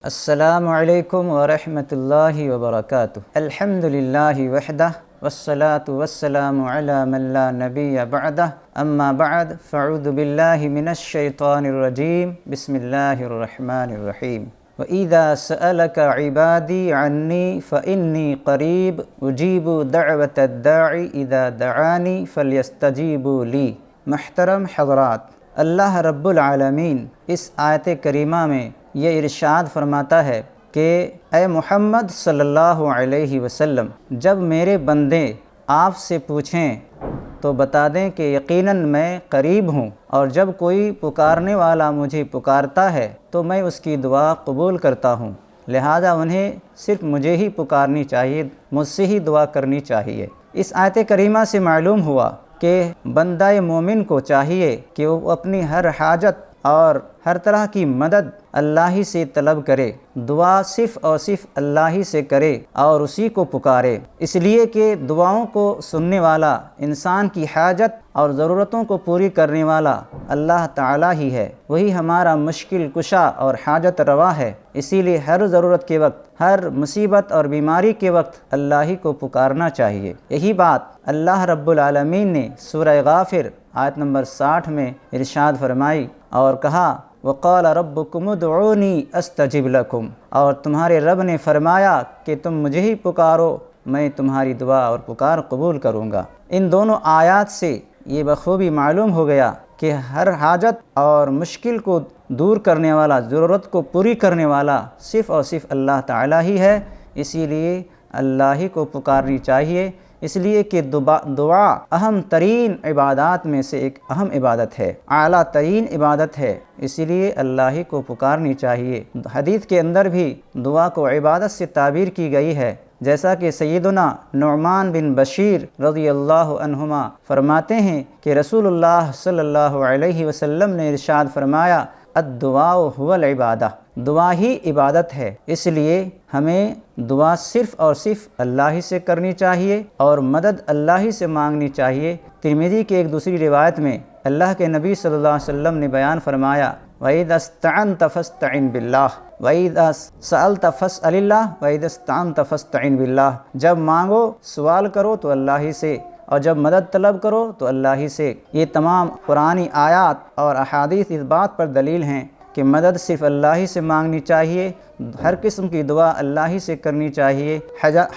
السلام علیکم ورحمۃ اللہ وبرکاتہ۔ الحمدللہ وحدہ والصلاة والسلام علی من لا نبی بعدہ، اما بعد فاعوذ باللہ من الشیطان الرجیم، بسم اللہ الرحمن الرحیم۔ وَإِذَا سَأَلَكَ عِبَادِي عَنِّي فَإِنِّي قَرِيبٌ أُجِيبُ دَعْوَةَ الدَّاعِ إِذَا دَعَانِي فَلْيَسْتَجِيبُوا لِي۔ محترم حضرات، اللہ رب العالمین اس آیت کریمہ میں یہ ارشاد فرماتا ہے کہ اے محمد صلی اللہ علیہ وسلم، جب میرے بندے آپ سے پوچھیں تو بتا دیں کہ یقیناً میں قریب ہوں، اور جب کوئی پکارنے والا مجھے پکارتا ہے تو میں اس کی دعا قبول کرتا ہوں، لہذا انہیں صرف مجھے ہی پکارنی چاہیے، مجھ سے ہی دعا کرنی چاہیے۔ اس آیت کریمہ سے معلوم ہوا کہ بندہ مومن کو چاہیے کہ وہ اپنی ہر حاجت اور ہر طرح کی مدد اللہ ہی سے طلب کرے، دعا صرف اور صرف اللہ ہی سے کرے اور اسی کو پکارے، اس لیے کہ دعاؤں کو سننے والا، انسان کی حاجت اور ضرورتوں کو پوری کرنے والا اللہ تعالیٰ ہی ہے، وہی ہمارا مشکل کشا اور حاجت روا ہے۔ اسی لیے ہر ضرورت کے وقت، ہر مصیبت اور بیماری کے وقت اللہ ہی کو پکارنا چاہیے۔ یہی بات اللہ رب العالمین نے سورہ غافر آیت نمبر 60 میں ارشاد فرمائی اور کہا وَقَالَ رَبُّكُمُ ادْعُونِي أَسْتَجِبْ لَكُمْ، اور تمہارے رب نے فرمایا کہ تم مجھے ہی پکارو، میں تمہاری دعا اور پکار قبول کروں گا۔ ان دونوں آیات سے یہ بخوبی معلوم ہو گیا کہ ہر حاجت اور مشکل کو دور کرنے والا، ضرورت کو پوری کرنے والا صرف اور صرف اللہ تعالیٰ ہی ہے، اسی لیے اللہ ہی کو پکارنی چاہیے، اس لیے کہ دعا اہم ترین عبادات میں سے ایک اہم عبادت ہے، اعلیٰ ترین عبادت ہے، اسی لیے اللہ ہی کو پکارنی چاہیے۔ حدیث کے اندر بھی دعا کو عبادت سے تعبیر کی گئی ہے، جیسا کہ سیدنا نعمان بن بشیر رضی اللہ عنہما فرماتے ہیں کہ رسول اللہ صلی اللہ علیہ وسلم نے ارشاد فرمایا الدعاء هو العبادہ، دعا ہی عبادت ہے، اس لیے ہمیں دعا صرف اور صرف اللہ ہی سے کرنی چاہیے اور مدد اللہ ہی سے مانگنی چاہیے۔ ترمذی کی ایک دوسری روایت میں اللہ کے نبی صلی اللہ علیہ وسلم نے بیان فرمایا وَإِذَا اسْتَعَنْتَ فَاسْتَعِنْ بِاللَّهِ وَإِذَا سَأَلْتَ فَاسْأَلِ اللَّهِ وَإِذَا اسْتَعَنْتَ فَاسْتَعِنْ بِاللَّهِ، جب مانگو سوال کرو تو اللہ ہی سے، اور جب مدد طلب کرو تو اللہ ہی سے۔ یہ تمام قرآنی آیات اور احادیث اس بات پر دلیل ہیں کہ مدد صرف اللہ ہی سے مانگنی چاہیے، ہر قسم کی دعا اللہ ہی سے کرنی چاہیے،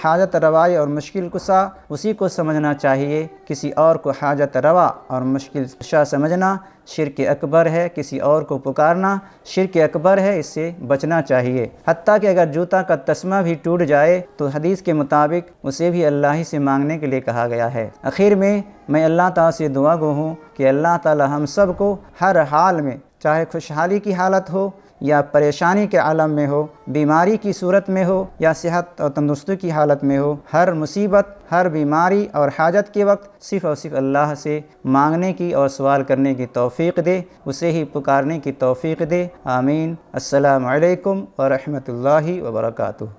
حاجت روائی اور مشکل کشا اسی کو سمجھنا چاہیے، کسی اور کو حاجت روا اور مشکل کشا سمجھنا شرک اکبر ہے، کسی اور کو پکارنا شرک اکبر ہے، اس سے بچنا چاہیے۔ حتیٰ کہ اگر جوتا کا تسمہ بھی ٹوٹ جائے تو حدیث کے مطابق اسے بھی اللہ ہی سے مانگنے کے لیے کہا گیا ہے۔ آخر میں اللہ تعالیٰ سے دعا گو ہوں کہ اللہ تعالیٰ ہم سب کو ہر حال میں، چاہے خوشحالی کی حالت ہو یا پریشانی کے عالم میں ہو، بیماری کی صورت میں ہو یا صحت اور تندرستی کی حالت میں ہو، ہر مصیبت، ہر بیماری اور حاجت کے وقت صرف اور صرف اللہ سے مانگنے کی اور سوال کرنے کی توفیق دے، اسے ہی پکارنے کی توفیق دے، آمین۔ السلام علیکم ورحمۃ اللہ وبرکاتہ۔